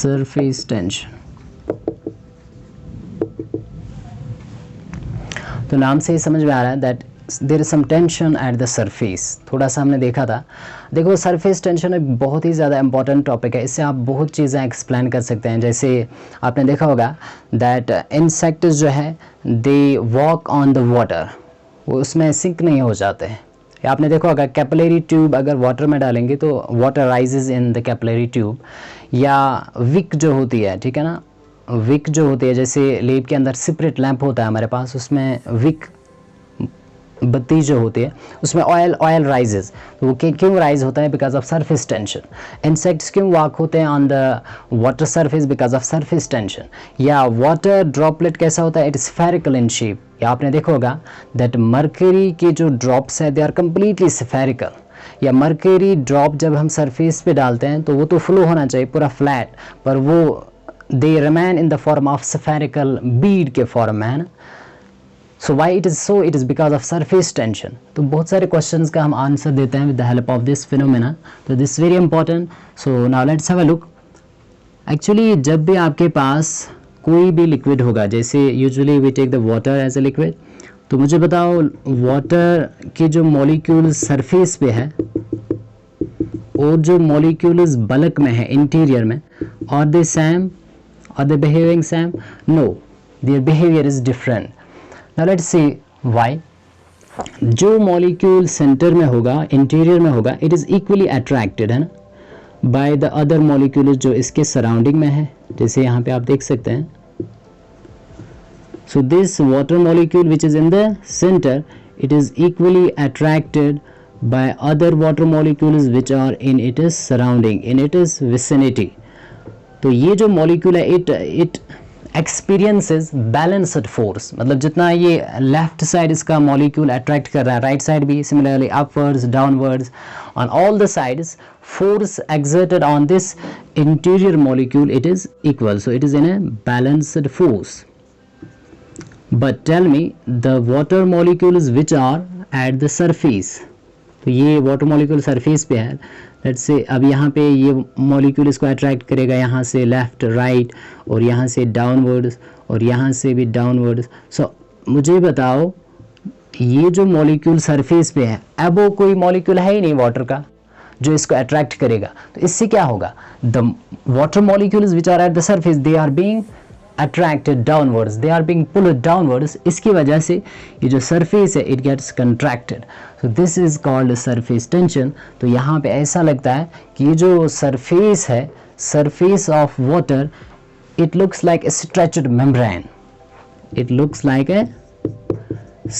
Surface tension. तो नाम से ही समझ में आ रहा है that there is some tension at the surface. थोड़ा सा हमने देखा था। देखो सरफेस टेंशन एक बहुत ही ज़्यादा इंपॉर्टेंट टॉपिक है, इससे आप बहुत चीज़ें एक्सप्लेन कर सकते हैं। जैसे आपने देखा होगा दैट इंसेक्ट्स जो है they walk on the water, वो उसमें सिंक नहीं हो जाते हैं। आपने देखा होगा कैपिलरी ट्यूब अगर वाटर में डालेंगे तो water rises in the capillary tube. या विक जो होती है, ठीक है ना, विक जो होती है, जैसे लेब के अंदर सिपरेट लैंप होता है हमारे पास, उसमें विक बत्ती जो होती है उसमें ऑयल राइजेज। तो वो क्यों राइज होता है? Because of surface tension. Insects क्यों वॉक होते हैं on the water surface? Because of surface tension. या वाटर ड्रॉपलेट कैसा होता है? It is spherical in shape. या आपने देखा होगा दैट मर्करी के जो ड्रॉप्स है दे आर कम्प्लीटली स्फेरिकल। या मर्करी ड्रॉप जब हम सरफेस पे डालते हैं तो वो तो फ्लो होना चाहिए पूरा फ्लैट, पर वो they remain in the form of spherical bead के फॉर्म में, है ना। So why it is so? It is because of surface tension. तो बहुत सारे क्वेश्चंस का हम आंसर देते हैं with the help of this phenomena. तो this very important. So now let's have a look. Actually जब भी आपके पास कोई भी लिक्विड होगा, जैसे usually we take the water as a liquid, तो मुझे बताओ वाटर के जो मॉलिक्यूल सरफेस पे है और जो मॉलिक्यूल्स बल्क में है इंटीरियर में, are they same? Are they behaving same? No, their behaviour is different. Now let's see why. जो मॉलिक्यूल सेंटर में होगा, इंटीरियर में होगा, इट इज इक्वली अट्रैक्टेड, है ना, बाय द अदर मॉलिक्यूल्स जो इसके सराउंडिंग में है। जैसे यहाँ पे आप देख सकते हैं। So this water molecule which is in the center, it is equally attracted by other water molecules which are in its surrounding, in its vicinity. तो ये जो molecule है it experiences balanced force, मतलब जितना ये left side इसका molecule attract कर रहा है, right side भी similarly upwards, downwards, on all the sides force exerted on this interior molecule it is equal, so it is in a balanced force. But tell me the water molecules which are at the surface. तो ये water molecule surface पे है। Let's say अब यहाँ पे ये molecule इसको attract करेगा यहाँ से left, right, और यहाँ से downwards, और यहाँ से भी downwards. So मुझे बताओ ये जो molecule surface पे है, अब वो कोई molecule है ही नहीं water का जो इसको attract करेगा। तो इससे क्या होगा? The water molecules which are at the surface they are being attracted downwards, they are being pulled downwards. इसकी वजह से ये जो surface है it gets contracted, so this is called surface tension. तो यहाँ पे ऐसा लगता है कि ये जो surface है, surface of water, it looks like a stretched membrane. It looks like a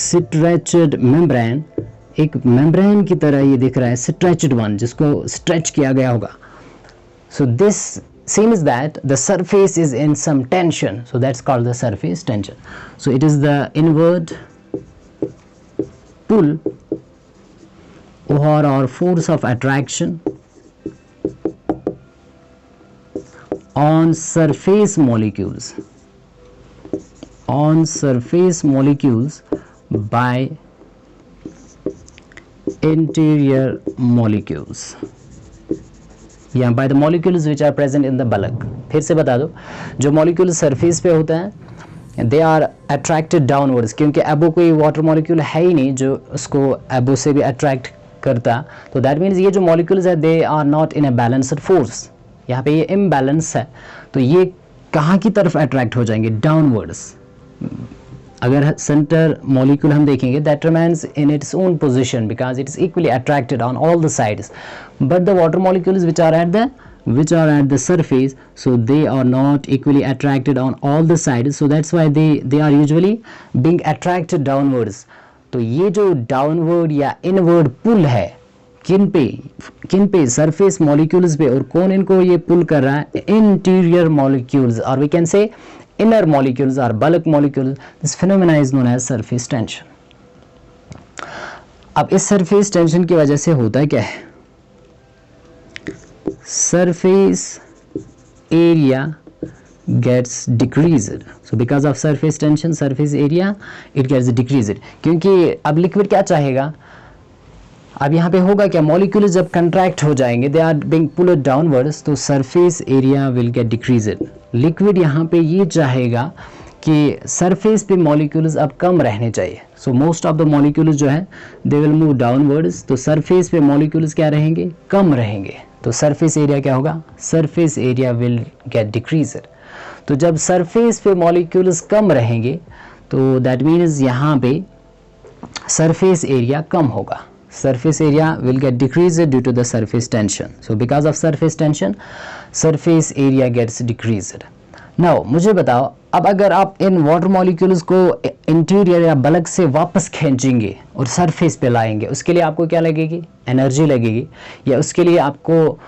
stretched membrane. एक membrane की तरह ये दिख रहा है, stretched one, जिसको stretch किया गया होगा. So this seems that the surface is in some tension, so that's called the surface tension. So it is the inward pull or force of attraction on surface molecules, by interior molecules, या by the molecules which are present in the bulk. फिर से बता दो, जो molecule surface पे होते हैं they are attracted downwards, क्योंकि एबो कोई वाटर मॉलिक्यूल है ही नहीं जो उसको एबो से भी अट्रैक्ट करता। तो दैट मीन्स ये जो मॉलिक्यूल्स है they are not in a balanced force. यहाँ पे ये इम्बैलेंस है, तो ये कहाँ की तरफ अट्रैक्ट हो जाएंगे? डाउनवर्ड्स। अगर सेंटर मॉलिक्यूल हम देखेंगे that remains in its own position because it is equally attracted on all the sides, but the water molecules which are at the surface, so they are not equally attracted on all the sides, so that's why they are usually being attracted downwards. तो ये जो downward या inward पुल है किन पे surface molecules पे, और कौन इनको ये पुल कर रहा है? इंटीरियर मॉलिक्यूल्स, और we can say inner molecules or bulk molecules. This phenomena is known as surface tension. अब इस surface tension की वजह से होता क्या है? Surface area gets decreased. So because of surface tension, surface area it gets decreased. क्योंकि अब liquid क्या चाहेगा? अब यहाँ पे होगा क्या, मॉलिक्यूल जब कंट्रैक्ट हो जाएंगे, they are being pulled downwards, तो surface area will get decreased. Liquid यहाँ पे ये चाहेगा कि सरफेस पे मॉलिक्यूल्स अब कम रहने चाहिए, so most of the molecules जो है दे विल मूव डाउनवर्ड्स, तो सरफेस पे मॉलिक्यूल्स क्या रहेंगे, कम रहेंगे, तो सरफेस एरिया क्या होगा, surface area will get decreased. तो जब सरफेस पे मॉलिक्यूल्स कम रहेंगे तो दैट मीन्स यहाँ पे सरफेस एरिया कम होगा, surface area will get decreased due to the surface tension. So because of surface tension, surface area gets decreased. Now मुझे बताओ, अब अगर आप इन वाटर मॉलिक्यूल्स को इंटीरियर या बल्क से वापस खींचेंगे और सरफेस पे लाएंगे, उसके लिए आपको क्या लगेगी, एनर्जी लगेगी, या उसके लिए आपको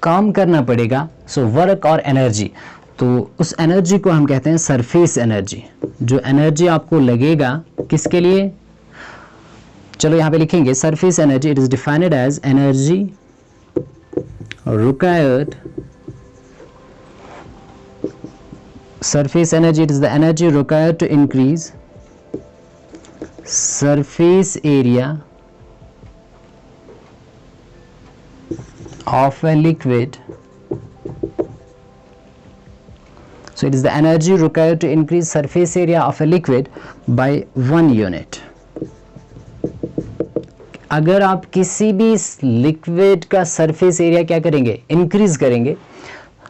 काम करना पड़ेगा, सो वर्क और एनर्जी। तो उस एनर्जी को हम कहते हैं सरफेस एनर्जी। जो एनर्जी आपको लगेगा किसके लिए, चलो यहाँ पे लिखेंगे surface energy, it is defined as energy required, surface energy, it is the energy required to increase surface area of a liquid. So it is the energy required to increase surface area of a liquid by 1 unit. अगर आप किसी भी liquid का surface area क्या करेंगे, increase करेंगे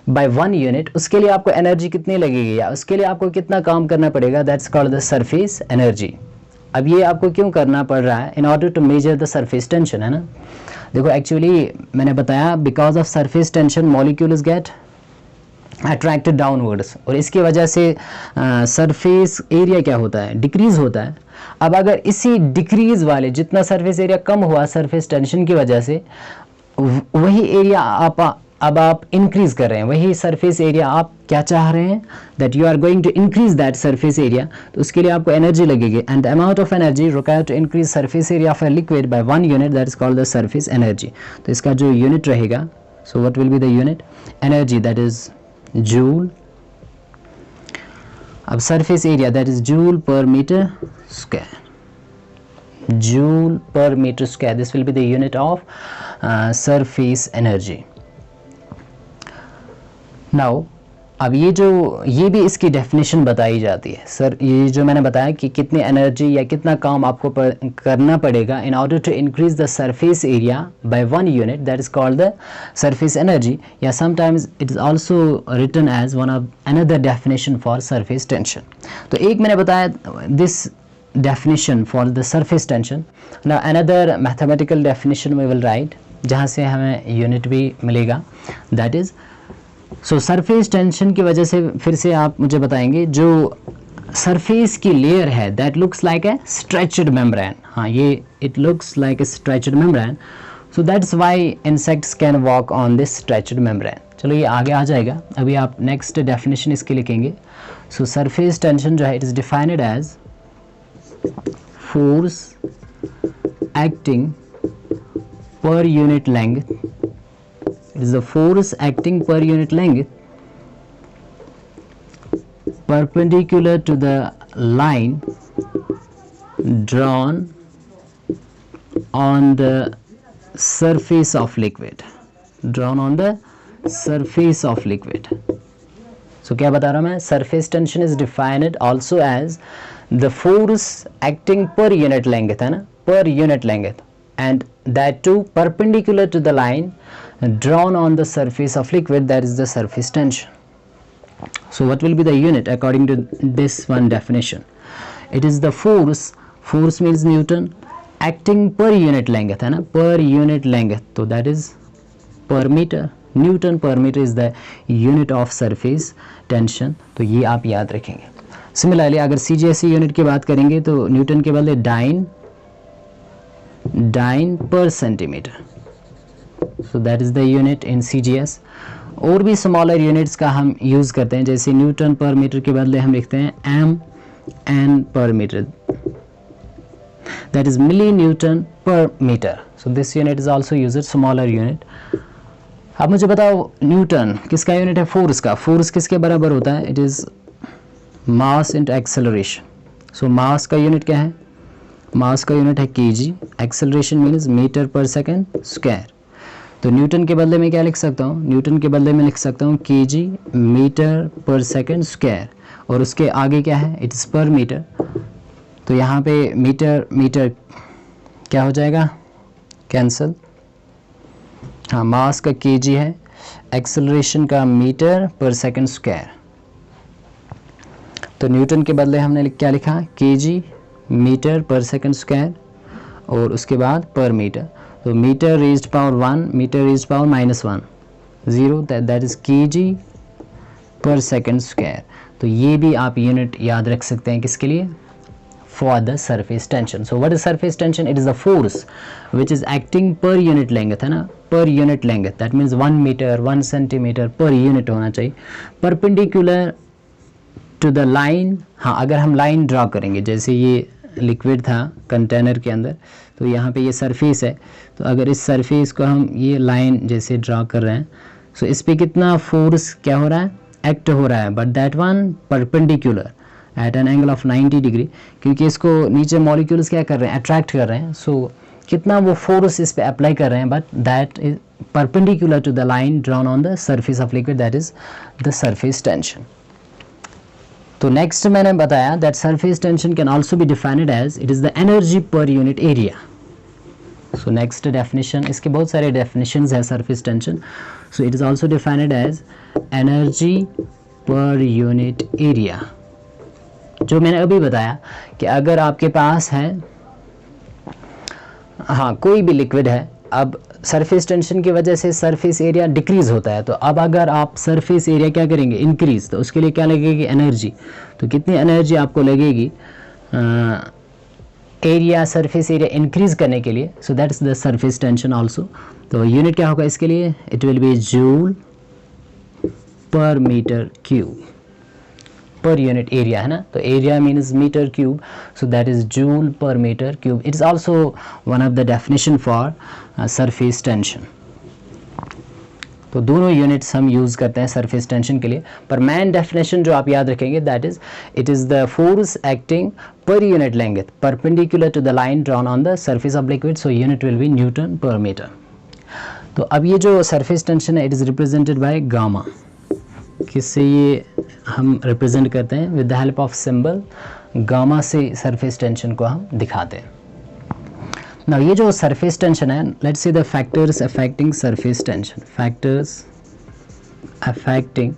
bye 1 unit, उसके लिए आपको एनर्जी कितनी लगेगी या उसके लिए आपको कितना काम करना पड़ेगा, that's called the surface energy. अब ये आपको क्यों करना पड़ रहा है, in order to measure the surface tension, है ना। देखो एक्चुअली मैंने बताया because of surface tension molecules get attracted downwards, और इसकी वजह से सरफेस एरिया क्या होता है, डिक्रीज होता है। अब अगर इसी डिक्रीज वाले जितना सरफेस एरिया कम हुआ सरफेस टेंशन की वजह से, वही एरिया अब आप इंक्रीज कर रहे हैं, वही सरफेस एरिया आप क्या चाह रहे हैं, that you are going to increase that surface area, तो उसके लिए आपको एनर्जी लगेगी, and the amount of energy required to increase surface area of a liquid by 1 unit, that is called the surface energy. तो इसका जो unit रहेगा, so what will be the unit, energy that is joule. अब surface area that is joule per metre square, joule per meter square, this will be the unit of surface energy. Now अब ये भी इसकी definition बताई जाती है sir, ये जो मैंने बताया कि कितनी एनर्जी या कितना काम आपको करना पड़ेगा in order to increase the surface area by 1 unit, that is called the surface energy, या sometimes it is also written as one of another definition for surface tension. तो एक मैंने बताया this definition for the surface tension. Now another mathematical definition we will write, जहाँ से हमें unit भी मिलेगा, that is so surface tension की वजह से फिर से आप मुझे बताएंगे जो सरफेस की लेयर है that looks like a stretched membrane, हाँ ये it looks like a stretched membrane, so that's why insects can walk on this stretched membrane. चलो ये आगे आ जाएगा, अभी आप नेक्स्ट डेफिनेशन इसकी लिखेंगे। so surface tension जो है it is defined as force acting per unit length, it is the force acting per unit length perpendicular to the line drawn on the surface of liquid, drawn on the surface of liquid. So क्या बता रहा हूँ मैं, surface tension is defined also as the force acting per unit length, है ना, per unit length, and that too perpendicular to the line drawn on the surface of liquid, that is the surface tension. So what will be the unit according to this one definition, it is the force means Newton, acting per unit length, है ना, per unit length, तो that is per meter, Newton per meter is the unit of surface tension, तो ये आप याद रखेंगे। Similarly अगर CGSE unit की बात करेंगे तो न्यूटन के बदले डाइन पर centimetre, so that is the unit in CGS। और भी स्मॉलर यूनिट्स का हम यूज़ करते हैं, जैसे न्यूटन पर मीटर के बदले हम लिखते हैं MN per metre, that is milli newton per metre, so this unit is also used smaller unit. अब मुझे बताओ न्यूटन किसका यूनिट है, फोर्स का, फोर्स किसके बराबर होता है, it is mass into acceleration. So mass का यूनिट क्या है, मास का यूनिट है KG, acceleration means metre per second square. तो न्यूटन के बदले में क्या लिख सकता हूँ, न्यूटन के बदले में लिख सकता हूँ KG metre per second square, और उसके आगे क्या है, इट इज़ पर मीटर। तो यहाँ पे मीटर मीटर क्या हो जाएगा, कैंसिल। हाँ, मास का केजी है, एक्सेलरेशन का मीटर पर सेकंड स्क्वायर। तो न्यूटन के बदले हमने क्या लिखा, KG metre per second square, और उसके बाद पर मीटर। तो metre raised power 1, metre raised power -1, 0, that is KG per second square. तो ये भी आप यूनिट याद रख सकते हैं, किसके लिए, for the surface tension. So what is surface tension, it is the force which is acting per unit length, है ना, per unit length, that means 1 metre 1 centimetre per unit होना चाहिए, परपेंडिकुलर टू द लाइन। हाँ, अगर हम line draw करेंगे, जैसे ये लिक्विड था कंटेनर के अंदर, तो यहाँ पे ये सरफेस है, तो अगर इस सरफेस को हम ये लाइन जैसे ड्रा कर रहे हैं, सो इस पे कितना फोर्स क्या हो रहा है, एक्ट हो रहा है, but that one perpendicular eight an angle of 90 degree, क्योंकि इसको नीचे मॉलिक्यूल्स क्या कर रहे हैं, अट्रैक्ट कर रहे हैं। सो कितना वो फोर्स इस पे अप्लाई कर रहे हैं, but that is perpendicular to the line drawn on the surface of liquid, that is the surface tension. तो नेक्स्ट मैंने बताया that surface tension can also be defined as it is the energy per unit area. So next definition, इसके बहुत सारे definitions है surface tension. So it is also defined as energy per unit area. जो मैंने अभी बताया कि अगर आपके पास है, हाँ, कोई भी लिक्विड है, अब सरफेस टेंशन की वजह से सरफेस एरिया डिक्रीज होता है, तो अब अगर आप सरफेस एरिया क्या करेंगे, इंक्रीज, तो उसके लिए क्या लगेगी, एनर्जी। तो कितनी एनर्जी आपको लगेगी एरिया, सरफेस एरिया इंक्रीज करने के लिए, so that is the surface tension also. तो यूनिट क्या होगा इसके लिए, it will be joule per metre cube, per unit area, है ना, तो area means metre cube, so that is joule per metre cube. It is also one of the definition for surface tension. तो दोनों units हम use करते हैं surface tension के लिए, पर मेन डेफिनेशन जो आप याद रखेंगे that is it is the force acting per unit length perpendicular to the line drawn on the surface of liquid, so unit will be newton per metre. तो अब ये जो सरफेस टेंशन है, it is represented by gamma. किससे ये हम represent करते हैं, with the help of symbol gamma से सरफेस टेंशन को हम दिखाते हैं। नाउ ये जो सरफेस टेंशन है, let's see the factors affecting surface tension, factors affecting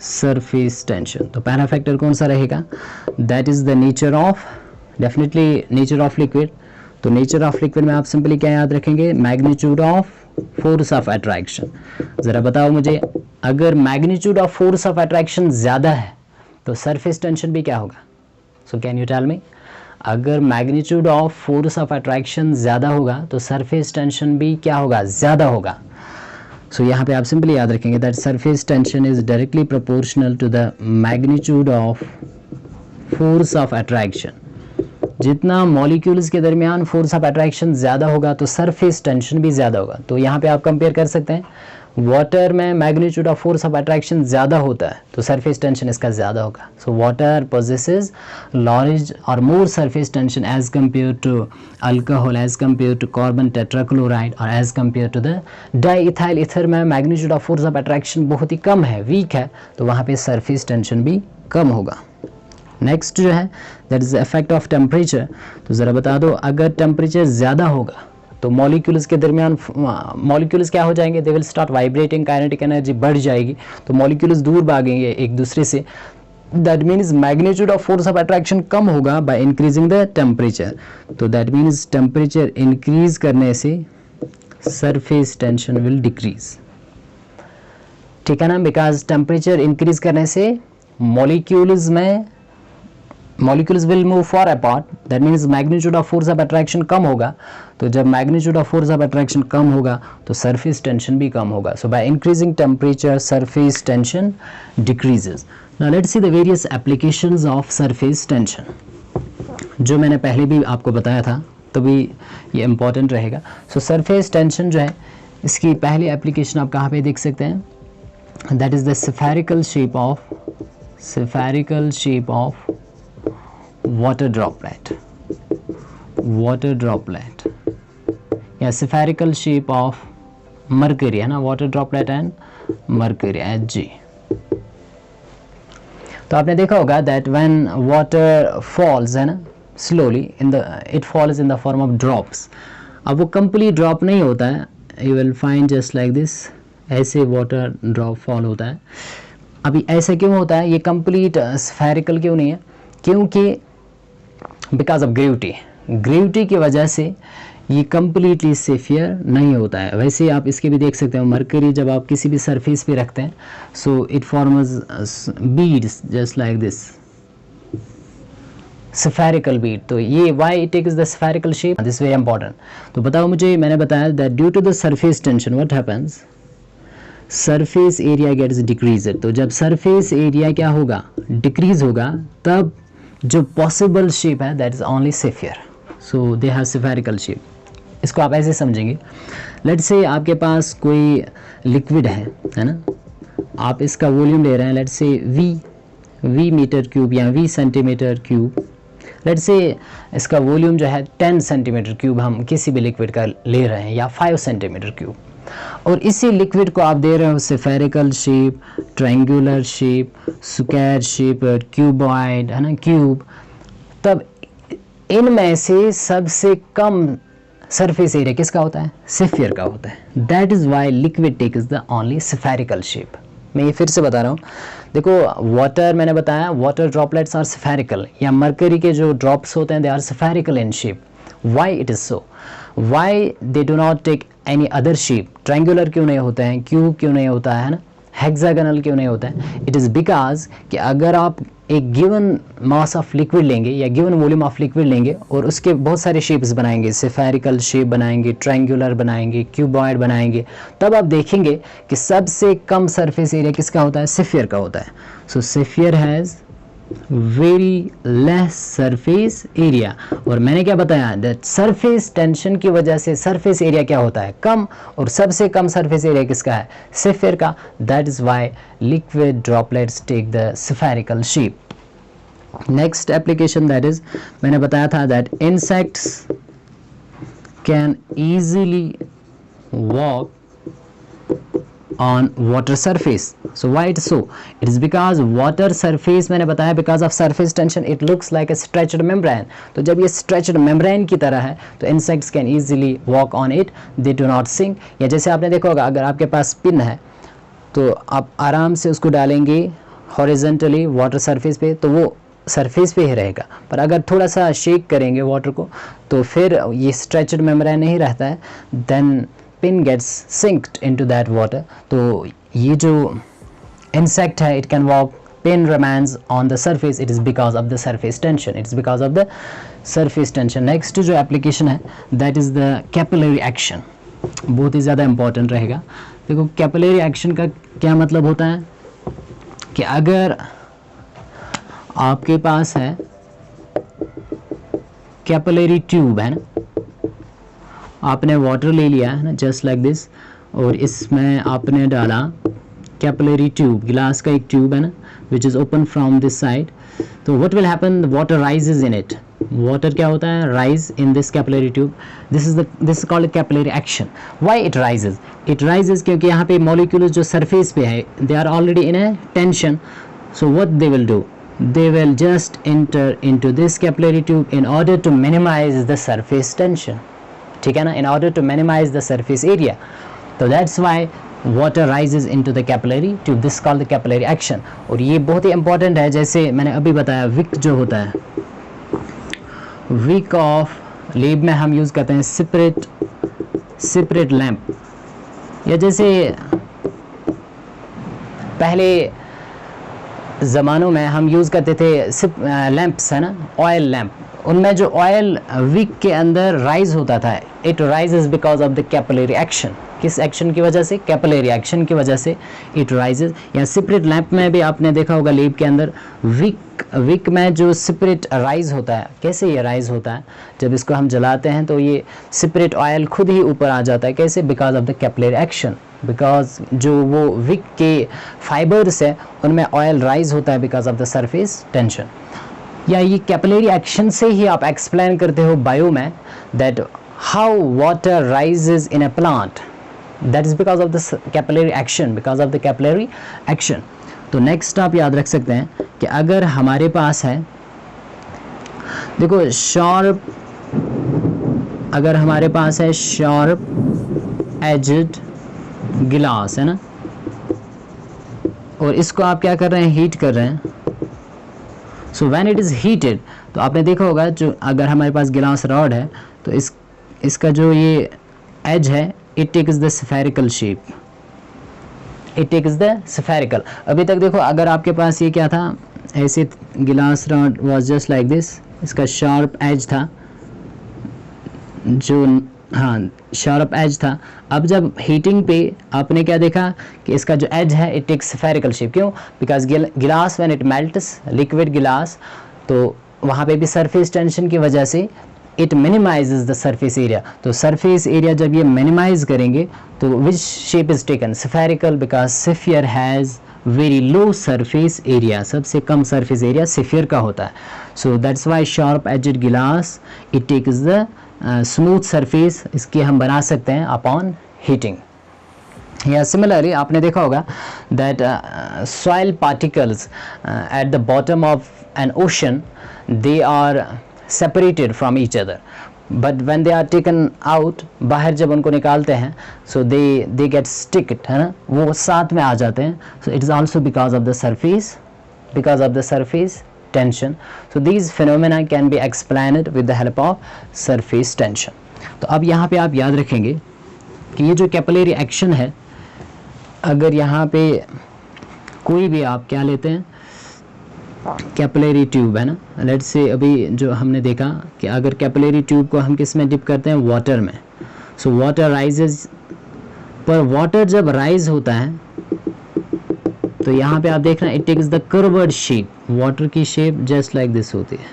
surface tension. तो पहला फैक्टर कौन सा रहेगा, that is the nature of, definitely nature of liquid. तो नेचर ऑफ लिक्विड में आप सिंपली क्या याद रखेंगे, magnitude of force of attraction. ज़रा बताओ मुझे, अगर magnitude of force of attraction ज़्यादा है तो सरफेस टेंशन भी क्या होगा, so can you tell me. अगर magnitude of force of attraction ज़्यादा होगा तो सरफेस टेंशन भी क्या होगा, ज़्यादा होगा। सो यहाँ पे आप सिंपली याद रखेंगे that surface tension is directly proportional to the magnitude of force of attraction. जितना मॉलिक्यूल्स के दरमियान फोर्स ऑफ अट्रैक्शन ज़्यादा होगा तो सरफेस टेंशन भी ज़्यादा होगा। तो यहाँ पे आप कंपेयर कर सकते हैं, वाटर में magnitude of force of attraction ज़्यादा होता है तो सरफेस टेंशन इसका ज़्यादा होगा। सो वाटर पोजेसेस लार्ज और more surface tension as compare to alcohol, as compare to carbon tetrachloride और as compare to the diethyl ether में magnitude of force of attraction बहुत ही कम है, वीक है, तो वहाँ पे सरफेस टेंशन भी कम होगा। नेक्स्ट जो है that is effect of temperature. तो ज़रा बता दो, अगर टेम्परेचर ज़्यादा होगा तो मॉलिक्यूल्स के दरमियान मॉलिक्यूल्स क्या हो जाएंगे, they will start vibrating, kinetic energy बढ़ जाएगी, तो मॉलिक्यूल्स दूर भागेंगे एक दूसरे से। That means magnitude of force of attraction कम होगा बाय इंक्रीजिंग द टेम्परेचर। तो दैट मीन्स टेम्परेचर इंक्रीज करने से सरफेस टेंशन विल डिक्रीज, ठीक है ना, बिकॉज टेम्परेचर इंक्रीज करने से molecules will move far apart, that means magnitude of force of attraction कम होगा। तो जब magnitude of force of attraction कम होगा तो सरफेस टेंशन भी कम होगा। So by increasing temperature surface tension decreases. Now let's see the various applications of surface tension, जो मैंने पहले भी आपको बताया था, तभी ये इंपॉर्टेंट रहेगा। सो सरफेस टेंशन जो है, इसकी पहली एप्लीकेशन आप कहाँ पे देख सकते हैं, that is the spherical shape of water droplet. Water droplet या स्फेरिकल शेप ऑफ मर्करी है ना, water droplet and mercury Hg। तो आपने देखा होगा दैट व्हेन वाटर फॉल्स है ना slowly it falls in the form of drops. अब वो कंप्लीट ड्रॉप नहीं होता है, you will find just like this, ऐसे वाटर ड्रॉप फॉल होता है। अभी ऐसा क्यों होता है, ये कंप्लीट स्फेरिकल क्यों नहीं है, क्योंकि बिकॉज ऑफ ग्रेविटी की वजह से ये कम्प्लीटली सेफियर नहीं होता है। वैसे आप इसके भी देख सकते हो, मरकरी जब आप किसी भी सरफेस पे रखते हैं so it forms beads just like this, spherical bead. तो ये why it takes the spherical shape, this very important. तो बताओ मुझे, मैंने बताया that due to the surface tension what happens, surface area gets decreased. तो जब सरफेस एरिया क्या होगा, डिक्रीज होगा, तब जो पॉसिबल शेप है that is only sphere, so they have spherical shape. इसको आप ऐसे समझेंगे, लेट्स से आपके पास कोई लिक्विड है ना, आप इसका वॉल्यूम ले रहे हैं let's say v metre cube या v centimetre cube, let's say इसका वॉल्यूम जो है 10 सेंटीमीटर क्यूब हम किसी भी लिक्विड का ले रहे हैं या 5 सेंटीमीटर क्यूब, और इसी लिक्विड को आप दे रहे हो spherical shape, triangular shape, square shape, cuboid है ना, क्यूब। तब इनमें से सबसे कम सरफेस एरिया किसका होता है, सेफियर का होता है। That is why liquid takes the only spherical shape. मैं ये फिर से बता रहा हूँ, देखो वाटर मैंने बताया वाटर ड्रॉपलेट्स आर स्फेरिकल, या मरकरी के जो ड्रॉप्स होते हैं they are spherical in shape. Why it is so, why they do not take any other shape, triangular क्यों नहीं होते हैं, क्यूब क्यों नहीं होता है ना, हेक्सागोनल क्यों नहीं होता है। इट इज़ बिकॉज कि अगर आप एक गिवन मास ऑफ लिक्विड लेंगे या गिवन वॉल्यूम ऑफ लिक्विड लेंगे और उसके बहुत सारे शेप्स बनाएंगे, स्फेरिकल शेप बनाएंगे, ट्रायंगुलर बनाएंगे, क्यूबॉइड बनाएंगे, तब आप देखेंगे कि सबसे कम सरफेस एरिया किसका होता है, सेफियर का होता है। So sphere has very less surface area. और मैंने क्या बताया दैट सरफेस टेंशन की वजह से सरफेस एरिया क्या होता है, कम, और सबसे कम सरफेस एरिया किसका है, सेफियर का। That is why liquid droplets take the spherical shape. Next application that is, मैंने बताया था that insects can easily walk on water surface. So why it is so? It is because water surface मैंने बताया because of surface tension it looks like a stretched membrane. तो जब ये stretched membrane की तरह है तो insects can easily walk on it, they do not sink. या जैसे आपने देखा होगा अगर आपके पास पिन है तो आप आराम से उसको डालेंगे horizontally water surface पे तो वो सरफेस पे ही रहेगा, पर अगर थोड़ा सा शेक करेंगे वाटर को तो फिर ये स्ट्रेचड मेम्ब्रेन नहीं रहता है, then pin gets sinked into that water. तो ये जो इंसेक्ट है it can walk, pin remains on the surface, it is because of the surface tension, it is because of the surface tension. Next जो application है that is the capillary action, बहुत ही ज़्यादा important रहेगा। देखो capillary action का क्या मतलब होता है कि अगर आपके पास है कैपिलरी ट्यूब है ना, आपने वाटर ले लिया है ना जस्ट लाइक दिस, और इसमें आपने डाला कैपिलरी ट्यूब, गिलास का एक ट्यूब है ना which is open from this side, तो what will happen, water rises in it, water क्या होता है, rise in this capillary tube, this is called capillary action. Why it rises, it rises क्योंकि यहाँ पे मॉलिक्यूल्स जो सरफेस पे है they are already in a tension, so what they will do, they will just enter into this capillary tube in order to minimize the surface tension, ठीक है ना, in order to minimize the surface area. So that's why water rises into the capillary tube, this is called the capillary action. और ये बहुत ही important है, जैसे मैंने अभी बताया विक जो होता है, विक ऑफ लैब में हम यूज़ करते हैं सेपरेट लैंप, या जैसे पहले ज़मानों में हम यूज़ करते थे लैंप्स है ना, ऑयल लैंप, उनमें जो ऑयल विक के अंदर राइज होता था, it rises because of the capillary action. किस एक्शन की वजह से, कैपिलरी एक्शन की वजह से इट राइजेज। या सेपरेट लैंप में भी आपने देखा होगा लेब के अंदर विक में जो सेपरेट राइज होता है, कैसे ये राइज होता है, जब इसको हम जलाते हैं तो ये सेपरेट ऑयल खुद ही ऊपर आ जाता है, कैसे, because of the capillary action, because जो वो विक के फाइबर्स है उनमें ऑयल राइज होता है because of the surface tension. या ये कैपिलरी एक्शन से ही आप एक्सप्लेन करते हो बायो में that how water rises in a plant, that is because of the capillary action, because of the capillary action. तो नेक्स्ट आप याद रख सकते हैं कि अगर हमारे पास है, देखो शार्प, अगर हमारे पास है शार्प एजेड गिलास है ना, और इसको आप क्या कर रहे हैं, हीट कर रहे हैं। So when it is heated, तो आपने देखा होगा जो अगर हमारे पास गिलास रॉड है तो इसका जो ये एज है it takes the spherical shape, it takes the spherical. अभी तक देखो अगर आपके पास ये क्या था, ऐसे गिलास rod was just like this, इसका शार्प एज था, जो हाँ शार्प एज था। अब जब हीटिंग पे आपने क्या देखा कि इसका जो एज है इट टेक्स स्फेरिकल शेप। क्यों? बिकॉज गिलास व्हेन इट मेल्ट्स, लिक्विड गिलास, तो वहाँ पे भी सरफेस टेंशन की वजह से it minimises the surface area. तो सरफेस एरिया जब ये मिनिमाइज करेंगे तो which shape is taken, spherical, because sphere has very low surface area, सबसे कम सरफेस एरिया स्फीयर का होता है। So that's why sharp edged glass it takes the smooth surface, इसकी हम बना सकते हैं अपॉन हीटिंग। या सिमिलरली आपने देखा होगा that soil particles at the bottom of an ocean they are separated from each other, but when they are taken out, बाहर जब उनको निकालते हैं so they get sticked, है ना, वो साथ में आ जाते हैं। so it is also because of the surface tension, so these phenomena can be explained with the help of surface tension। तो अब यहाँ पे आप याद रखेंगे कि ये जो कैपिलरी एक्शन है, अगर यहाँ पे कोई भी आप क्या लेते हैं, कैपिलरी ट्यूब है ना, लेट्स से अभी जो हमने देखा कि अगर कैपिलरी ट्यूब को हम किस में डिप करते हैं, वाटर में। सो वाटर राइजेज, पर वाटर जब राइज होता है तो यहाँ पे आप देख रहे हैं it takes the curved shape, water की शेप जस्ट लाइक दिस होती है।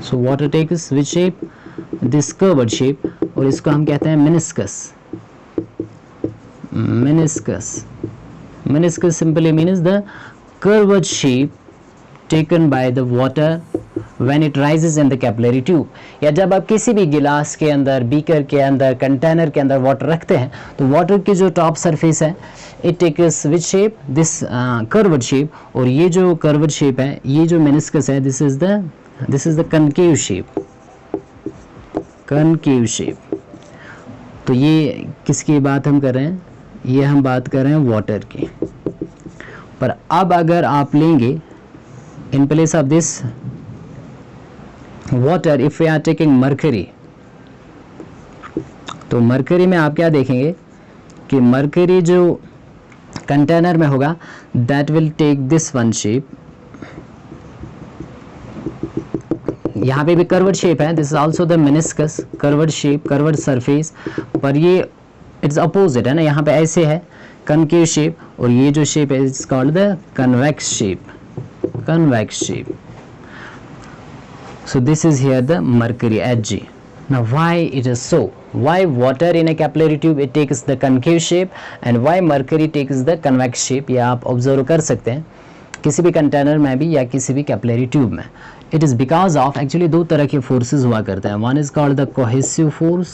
So water takes which shape, this curved shape, और इसको हम कहते हैं meniscus. Meniscus simply means the curved shape taken by the water when it rises in the capillary tube। या जब आप किसी भी गिलास के अंदर, बीकर के अंदर, कंटेनर के अंदर वाटर रखते हैं तो वाटर की जो टॉप सरफेस है it takes which shape, this curved shape, और ये जो कर्व्ड शेप है, ये जो मेनिस्कस है, this is the concave shape. तो ये किसकी बात हम कर रहे हैं, ये हम बात कर रहे हैं वाटर की। पर अब अगर आप लेंगे in place of this water, if we are taking mercury, तो मरकरी में आप क्या देखेंगे कि मरकरी जो कंटेनर में होगा that will take this one shape. यहाँ पे भी कर्व्ड शेप है, this is also the meniscus, curved shape, curved surface, पर ये इट्स अपोजिट है ना, यहाँ पे ऐसे है कनकेव शेप, और ये जो शेप है it's called the convex shape. So this is here the mercury Hg. Now why it is so? Why water in a capillary tube it takes the concave shape and why mercury takes the convex shape? ये आप observe कर सकते हैं किसी भी container में भी या किसी भी कैपिलरी ट्यूब में। It is because of actually दो तरह के फोर्सेस हुआ करते हैं। One is called the cohesive force,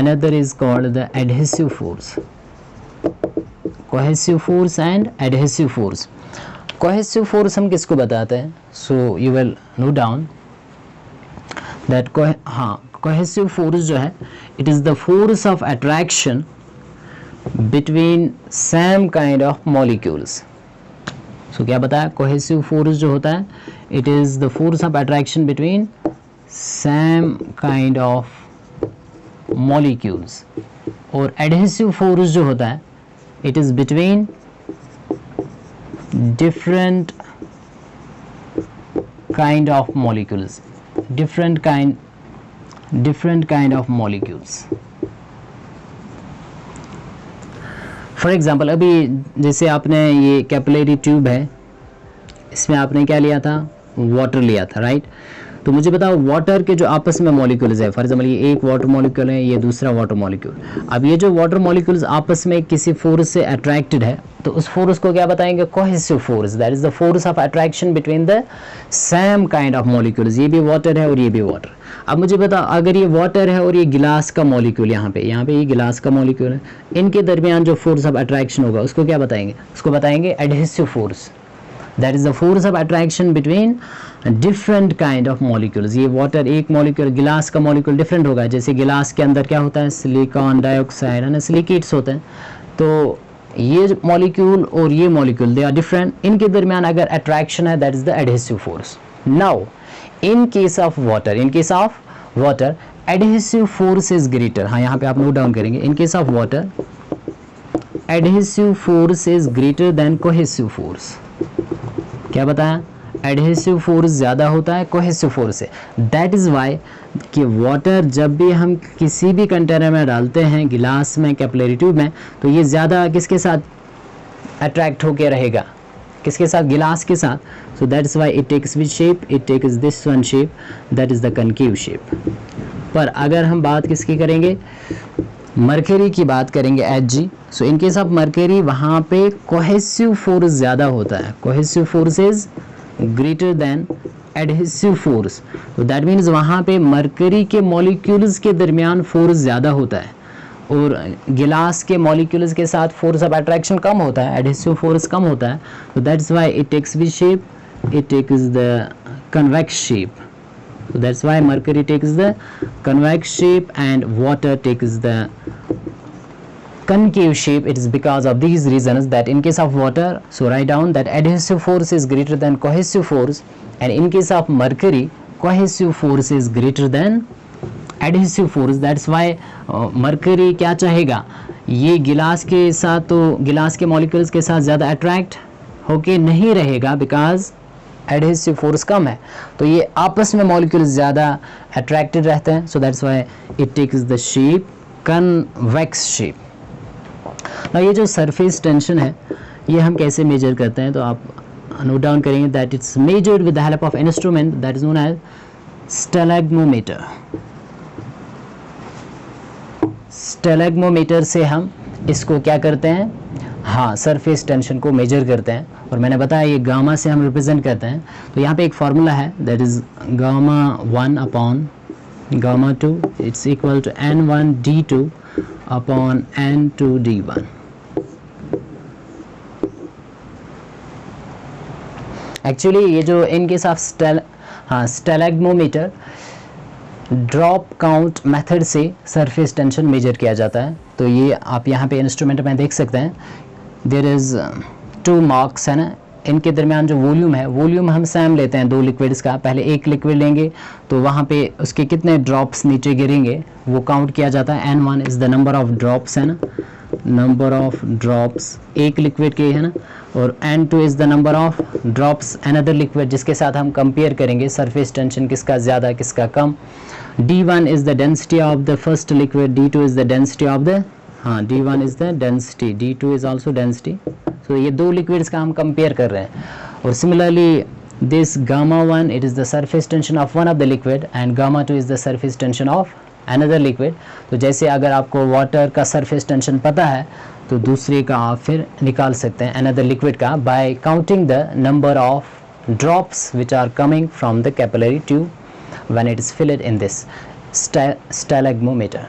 another is called the adhesive force। cohesive force and adhesive force। cohesive force हम किसको बताते हैं? So you will note down that cohesive force जो है it is the force of attraction between same kind of molecules। So क्या बताया? cohesive force जो होता है it is the force of attraction between same kind of molecules, और adhesive force जो होता है it is between different kind of molecules, different kind of molecules। For example अभी जैसे आपने ये कैपिलरी ट्यूब है, इसमें आपने क्या लिया था? वाटर लिया था, राइट? तो मुझे बताओ वाटर के जो आपस में मॉलिक्यूल्स है, फॉर एग्जाम्पल ये एक वाटर मॉलिक्यूल है, ये दूसरा वाटर मॉलिक्यूल। अब ये जो वाटर मॉलिक्यूल्स आपस में किसी फोर्स से अट्रैक्टेड है, तो उस फोर्स को क्या बताएंगे? Cohesive force, that is the force of attraction between the same kind of molecules. ये भी वाटर है और ये भी वाटर। अब मुझे बताओ अगर ये वाटर है और ये गिलास का मॉलिक्यूल, यहाँ पे ये गिलास का मॉलिक्यूल है, इनके दरमियान जो फोर्स ऑफ अट्रैक्शन होगा उसको क्या बताएंगे? उसको बताएंगे adhesive force, that is the force of attraction between different kind of molecules. ये वाटर एक मॉलिक्यूल, गिलास का मॉलिक्यूल डिफरेंट होगा, जैसे गिलास के अंदर क्या होता है? सिलिकॉन डाइऑक्साइड है, सिलिकेट्स होते हैं। तो ये मॉलिक्यूल और ये मॉलिक्यूल दे आर डिफरेंट, इनके दरमियान अगर अट्रैक्शन है that is the adhesive force. Now in case of water adhesive force is greater. हाँ, यहाँ पे आप नोट डाउन करेंगे, इन case of water adhesive force is greater than cohesive force. क्या बताया? एडहेसिव फोर्स ज़्यादा होता है कोहेसिव फोर्स से। दैट इज़ वाई कि वाटर जब भी हम किसी भी कंटेनर में डालते हैं, गिलास में, कैपिलरी ट्यूब में, तो ये ज़्यादा किसके साथ अट्रैक्ट होकर रहेगा? किसके साथ? गिलास के साथ। So that is why it takes which shape? It takes this one shape, that is the concave shape. पर अगर हम बात किसकी करेंगे? मरकरी की बात करेंगे, Hg। So in case of mercury वहाँ पे कोहेसिव फोर्स ज़्यादा होता है, cohesive force is greater than adhesive force. तो दैट मीन्स वहाँ पे मरकरी के मॉलिक्यूल्स के दरमियान फोर्स ज़्यादा होता है और गिलास के मॉलिक्यूल्स के साथ फोर्स ऑफ अट्रैक्शन कम होता है, एडहेसिव फोर्स कम होता है। तो that's why it takes which shape? It takes the convex shape. So that's why mercury takes the convex shape and water takes the concave shape. It is because of these reasons that in case of water, so write down that adhesive force is greater than cohesive force, and in case of mercury, cohesive force is greater than adhesive force. That's why mercury क्या चाहेगा? ये गिलास के साथ, तो गिलास के molecules के साथ ज़्यादा अट्रैक्ट होके नहीं रहेगा बिकॉज एडहेसिव फोर्स कम है, तो ये आपस में मॉलिक्यूल्स ज़्यादा अट्रैक्टेड रहते हैं। So that's why it takes the shape convex shape. ये जो सरफेस टेंशन है ये हम कैसे मेजर करते हैं? तो आप नोट डाउन करेंगे that it's measured with the help of instrument that is known as stalagmometer. Stalagmometer से हम इसको क्या करते हैं? हाँ, सरफेस टेंशन को मेजर करते हैं। और मैंने बताया ये गामा से हम रिप्रेजेंट करते हैं। तो यहाँ पे एक फार्मूला है that is gamma 1 upon gamma 2 it's equal to n1 d2 upon n2 d1। Actually ये जो in case of stalagmometer drop count method से सरफेस टेंशन मेजर किया जाता है। तो ये आप यहाँ पे इंस्ट्रूमेंट में देख सकते हैं, देयर इज़ 2 मार्क्स है ना, इनके दरमियान जो वॉल्यूम है, वॉल्यूम हम सेम लेते हैं 2 लिक्विड्स का। पहले एक लिक्विड लेंगे तो वहाँ पे उसके कितने ड्रॉप्स नीचे गिरेंगे वो काउंट किया जाता है। n1 is the number of drops है ना, नंबर ऑफ ड्रॉप्स एक लिक्विड के है ना, और n2 is the number of drops another liquid जिसके साथ हम कंपेयर करेंगे सरफेस टेंशन किसका ज़्यादा किसका कम। d1 is the density of the first liquid, d2 is the density of the, हाँ d1 is the density, d2 is also density. So ये 2 लिक्विड्स का हम कंपेयर कर रहे हैं। और similarly this gamma 1 it is the surface tension of one of the liquid and gamma 2 is the surface tension of another liquid. तो जैसे अगर आपको वाटर का सरफेस टेंशन पता है तो दूसरे का आप फिर निकाल सकते हैं अनदर लिक्विड का by counting the number of drops which are coming from the capillary tube when it is filled in this stalagmometer.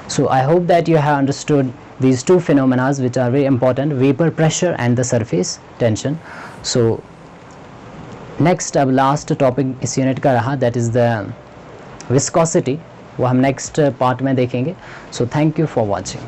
So I hope that you have understood these 2 phenomena which are very important, vapor pressure and the surface tension. So next अब last topic इस unit का रहा that is the viscosity, वो हम next part में देखेंगे. So thank you for watching.